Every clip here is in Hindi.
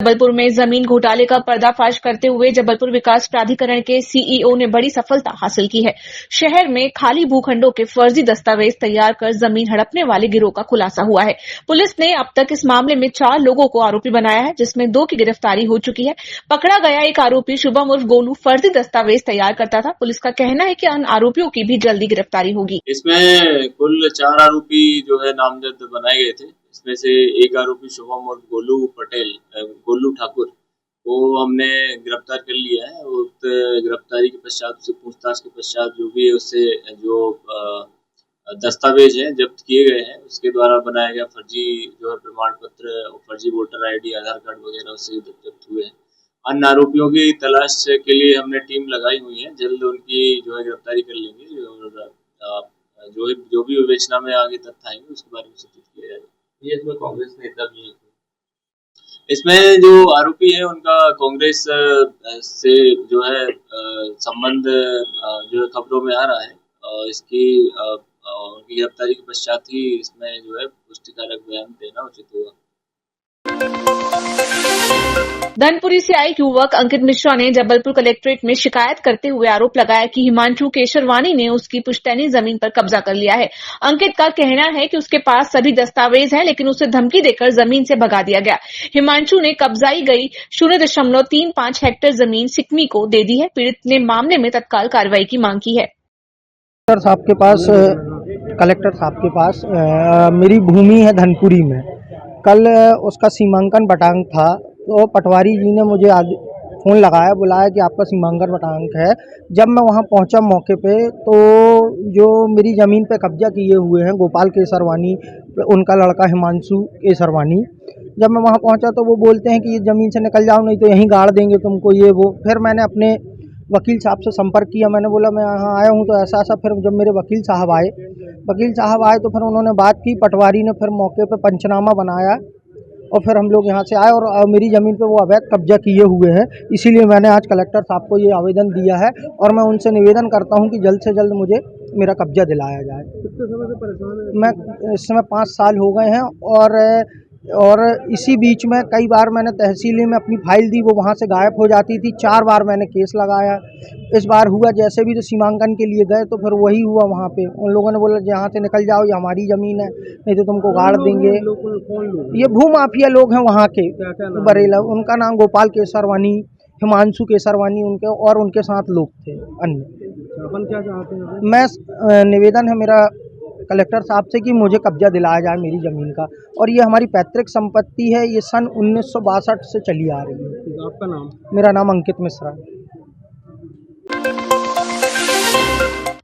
जबलपुर में जमीन घोटाले का पर्दाफाश करते हुए जबलपुर विकास प्राधिकरण के सीईओ ने बड़ी सफलता हासिल की है। शहर में खाली भूखंडों के फर्जी दस्तावेज तैयार कर जमीन हड़पने वाले गिरोह का खुलासा हुआ है। पुलिस ने अब तक इस मामले में 4 लोगों को आरोपी बनाया है, जिसमें 2 की गिरफ्तारी हो चुकी है। पकड़ा गया एक आरोपी शुभम उर्फ गोलू फर्जी दस्तावेज तैयार करता था। पुलिस का कहना है कि अन्य आरोपियों की भी जल्दी गिरफ्तारी होगी। इसमें कुल 4 आरोपी जो है नामजद बनाए गए थे। इसमें से एक आरोपी शुभम और गोलू ठाकुर को हमने गिरफ्तार कर लिया है। और गिरफ्तारी के पश्चात उससे पूछताछ के पश्चात जो भी है उससे जो दस्तावेज हैं जब्त किए गए हैं, उसके द्वारा बनाया गया फर्जी जो है प्रमाण पत्र और फर्जी वोटर आईडी, आधार कार्ड वगैरह उससे जब्त हुए हैं। अन्य आरोपियों की तलाश के लिए हमने टीम लगाई हुई है। जल्द उनकी जो है गिरफ्तारी कर लेंगे और जो भी विवेचना में आगे तथ्य आएंगे उसके बारे में सूचित किया जाएगा। ये इसमें कांग्रेस नेता भी है। इसमें जो आरोपी है उनका कांग्रेस से जो है संबंध जो है खबरों में आ रहा है। इसकी उनकी गिरफ्तारी के पश्चात ही इसमें जो है पुष्टिकारक बयान देना उचित होगा। धनपुरी से आए युवक अंकित मिश्रा ने जबलपुर कलेक्ट्रेट में शिकायत करते हुए आरोप लगाया कि हिमांशु केशरवानी ने उसकी पुश्तैनी जमीन पर कब्जा कर लिया है। अंकित का कहना है कि उसके पास सभी दस्तावेज हैं, लेकिन उसे धमकी देकर जमीन से भगा दिया गया। हिमांशु ने कब्जाई गई 0.35 हेक्टेयर जमीन सिकमी को दे दी है। पीड़ित ने मामले में तत्काल कार्रवाई की मांग की है। कलेक्टर साहब के पास मेरी भूमि है धनपुरी में। कल उसका सीमांकन बटांक था, तो पटवारी जी ने मुझे फ़ोन लगाया, बुलाया कि आपका सीमांकन बटांक है। जब मैं वहां पहुंचा मौके पे, तो जो मेरी ज़मीन पे कब्जा किए हुए हैं गोपाल केसरवानी, उनका लड़का हिमांशु केसरवानी, जब मैं वहां पहुंचा तो वो बोलते हैं कि ये ज़मीन से निकल जाओ, नहीं तो यहीं गाड़ देंगे तुमको, ये वो। फिर मैंने अपने वकील साहब से संपर्क किया। मैंने बोला मैं यहाँ आया हूँ तो ऐसा। फिर जब मेरे वकील साहब आए तो फिर उन्होंने बात की। पटवारी ने फिर मौके पे पंचनामा बनाया और फिर हम लोग यहाँ से आए और मेरी ज़मीन पे वो अवैध कब्जा किए हुए हैं। इसीलिए मैंने आज कलेक्टर साहब को ये आवेदन दिया है और मैं उनसे निवेदन करता हूँ कि जल्द से जल्द मुझे मेरा कब्जा दिलाया जाए। कितने समय से परेशान है? मैं इस समय 5 साल हो गए हैं और इसी बीच में कई बार मैंने तहसील में अपनी फाइल दी, वो वहाँ से गायब हो जाती थी। 4 बार मैंने केस लगाया। इस बार हुआ जैसे भी, तो सीमांकन के लिए गए तो फिर वही हुआ। वहाँ पे उन लोगों ने बोला यहाँ से निकल जाओ, ये हमारी ज़मीन है, नहीं तो तुमको गाड़ देंगे। ये भूमाफिया लोग हैं वहाँ के बरेला। उनका नाम गोपाल केसरवानी, हिमांशु केसरवानी उनके, और उनके साथ लोग थे अन्य। अपन क्या चाहते हैं? मैं निवेदन है मेरा कलेक्टर साहब से कि मुझे कब्जा दिलाया जाए मेरी ज़मीन का। और ये हमारी पैतृक संपत्ति है, ये सन 1962 से चली आ रही है। आपका नाम? मेरा नाम अंकित मिश्रा है।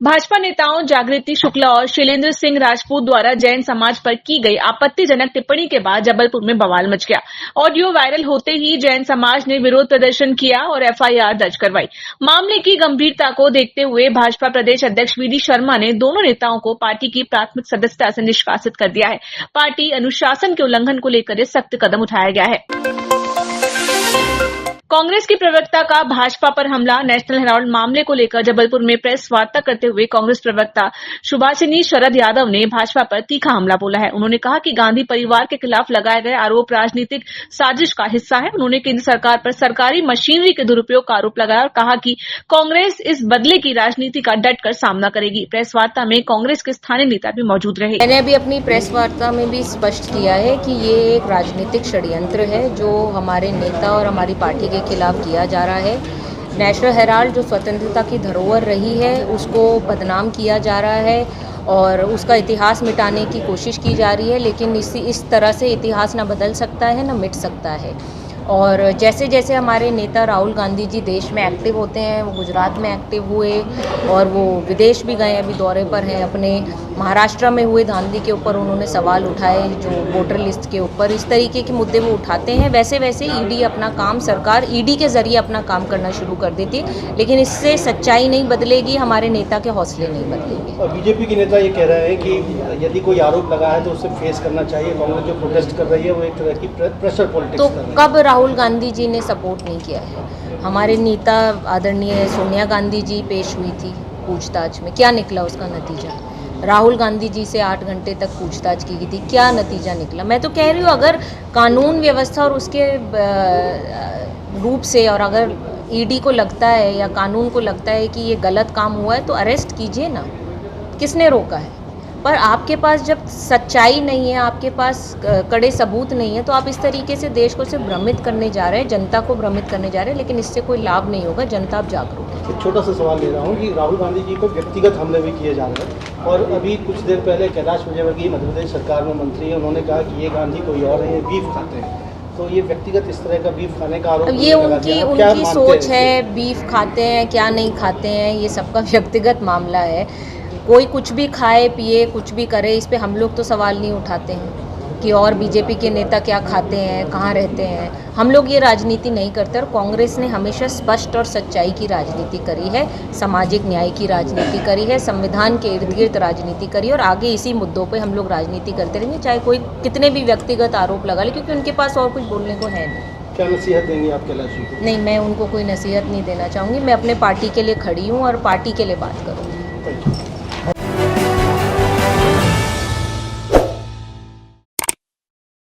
भाजपा नेताओं जागृति शुक्ला और शैलेंद्र सिंह राजपूत द्वारा जैन समाज पर की गई आपत्तिजनक टिप्पणी के बाद जबलपुर में बवाल मच गया। ऑडियो वायरल होते ही जैन समाज ने विरोध प्रदर्शन किया और एफआईआर दर्ज करवाई। मामले की गंभीरता को देखते हुए भाजपा प्रदेश अध्यक्ष वीडी शर्मा ने दोनों नेताओं को पार्टी की प्राथमिक सदस्यता से निष्कासित कर दिया है। पार्टी अनुशासन के उल्लंघन को लेकर सख्त कदम उठाया गया है। कांग्रेस की प्रवक्ता का भाजपा पर हमला। नेशनल हेराल्ड मामले को लेकर जबलपुर में प्रेस वार्ता करते हुए कांग्रेस प्रवक्ता सुभाषिनी शरद यादव ने भाजपा पर तीखा हमला बोला है। उन्होंने कहा कि गांधी परिवार के खिलाफ लगाए गए आरोप राजनीतिक साजिश का हिस्सा है। उन्होंने केंद्र सरकार पर सरकारी मशीनरी के दुरुपयोग का आरोप लगाया और कहा कि कांग्रेस इस बदले की राजनीति का डटकर सामना करेगी। प्रेस वार्ता में कांग्रेस के स्थानीय नेता भी मौजूद रहे। मैंने अभी अपनी प्रेस वार्ता में भी स्पष्ट किया है कि ये एक राजनीतिक षड्यंत्र है जो हमारे नेता और हमारी पार्टी के खिलाफ किया जा रहा है। नेशनल हेराल्ड जो स्वतंत्रता की धरोहर रही है उसको बदनाम किया जा रहा है और उसका इतिहास मिटाने की कोशिश की जा रही है, लेकिन इस तरह से इतिहास ना बदल सकता है ना मिट सकता है। और जैसे जैसे हमारे नेता राहुल गांधी जी देश में एक्टिव होते हैं, वो गुजरात में एक्टिव हुए और वो विदेश भी गए, अभी दौरे पर हैं। अपने महाराष्ट्र में हुए धांधली के ऊपर उन्होंने सवाल उठाए, जो वोटर लिस्ट के ऊपर इस तरीके के मुद्दे वो उठाते हैं। वैसे वैसे ईडी अपना काम, सरकार ईडी के जरिए अपना काम करना शुरू कर देती है, लेकिन इससे सच्चाई नहीं बदलेगी, हमारे नेता के हौसले नहीं बदलेंगे। बीजेपी के नेता ये कह रहे हैं कि यदि कोई आरोप लगा है तो उसे फेस करना चाहिए। कांग्रेस जो प्रोटेस्ट कर रही है वो एक तरह की प्रेशर पॉलिटिक्स तो कर रही है। कब राहुल गांधी जी ने सपोर्ट नहीं किया है? हमारे नेता आदरणीय सोनिया गांधी जी पेश हुई थी पूछताछ में, क्या निकला उसका नतीजा? राहुल गांधी जी से 8 घंटे तक पूछताछ की गई थी, क्या नतीजा निकला? मैं तो कह रही हूँ अगर कानून व्यवस्था और उसके रूप से, और अगर ईडी को लगता है या कानून को लगता है कि ये गलत काम हुआ है तो अरेस्ट कीजिए ना, किसने रोका है? पर आपके पास जब सच्चाई नहीं है, आपके पास कड़े सबूत नहीं है, तो आप इस तरीके से देश को सिर्फ भ्रमित करने जा रहे हैं, जनता को भ्रमित करने जा रहे हैं, लेकिन इससे कोई लाभ नहीं होगा। जनता अब जागरूक है। एक छोटा सा सवाल ले रहा हूँ कि राहुल गांधी जी को व्यक्तिगत हमले भी किए जा रहे हैं, और अभी कुछ देर पहले कैलाश विजयवर्गीय मध्य प्रदेश सरकार में मंत्री है, उन्होंने कहा कि ये गांधी कोई और है, ये बीफ खाते हैं। तो ये व्यक्तिगत इस तरह का बीफ खाने का आरोप अब ये उनकी सोच है, बीफ खाते हैं क्या नहीं खाते हैं, ये सबका व्यक्तिगत मामला है। कोई कुछ भी खाए पिए, कुछ भी करे, इस पे हम लोग तो सवाल नहीं उठाते हैं कि और बीजेपी के नेता क्या खाते हैं, कहाँ रहते हैं। हम लोग ये राजनीति नहीं करते, और कांग्रेस ने हमेशा स्पष्ट और सच्चाई की राजनीति करी है, सामाजिक न्याय की राजनीति करी है, संविधान के इर्द गिर्द राजनीति करी है, और आगे इसी मुद्दों पे हम लोग राजनीति करते रहेंगे, चाहे कोई कितने भी व्यक्तिगत आरोप लगा ले, क्योंकि उनके पास और कुछ बोलने को है नहीं। क्या नसीहत देंगे आप कैलाश जी को? नहीं, मैं उनको कोई नसीहत नहीं देना चाहूँगी। मैं अपने पार्टी के लिए खड़ी हूँ और पार्टी के लिए बात करूँगी। Thank you.